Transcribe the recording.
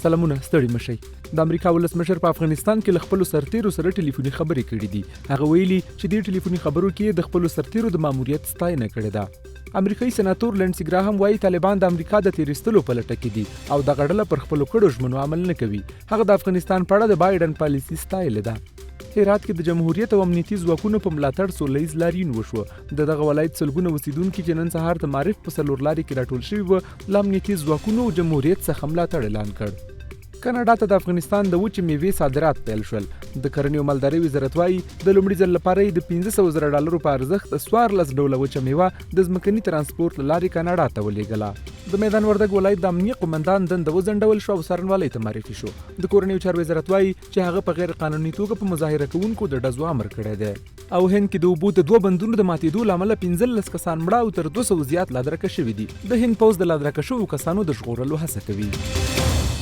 سلامونه ستړي مشئ. د امریکا ولسمشر په افغانستان کې له خپلو سرتیرو سره ټلیفوني خبرې کړې دي. هغه ویلي چې دې ټلیفوني خبرو کې د خپلو سرتیرو د ماموریت ستاینه کړې ده. امریکایي سناتور لینډسي ګراهام وایي طالبان د امریکا د تیریستلو په لټه کې دي او دغه ډله پر خپلو کړو ژمنو عمل نه کوي. هغه د افغانستان په اړه د بایډن پالیسي ستایلې ده. هرات کې د جمهوریت او امنیتي ځواکونو په ملاتړ سوله ییز لاریون وشو. دغه ولایت سلګونه اوسیدونکي چې نن سهار د معارف په څلورلارې کې راټول شوي وو له امنیتي ځواکونو او جمهوریت څخه ملاتړ اعلان کړ. کاناډا ته د افغانستان د وچې میوې صادرات پیل شول. د کرنې او مالدارۍ وزارت وایي د لومړي ځل لپاره د $500,000 په ارزښت 14 ډوله وچه میوه د ځمکني ترانسپورت له لارې کاناډا ته ولېږله. د میدان وردګ ولایت د امنیه قومندان دنده وځنډول شو او څارنوالۍ ته معرفي شو. د کورنیو چارو وزارت وایي چې هغه په غیر قانوني توګه په مظاهره کوونکو د ډزو امر کړی دی. او هند کې د اوبو د 2 بندونو د ماتېدو له امله 15 کسان مړه او تر 200 زیات لادرکه شوي دي. د هند پوځ د لادرکه شوو کسانو د ژغورلو هڅه کوي.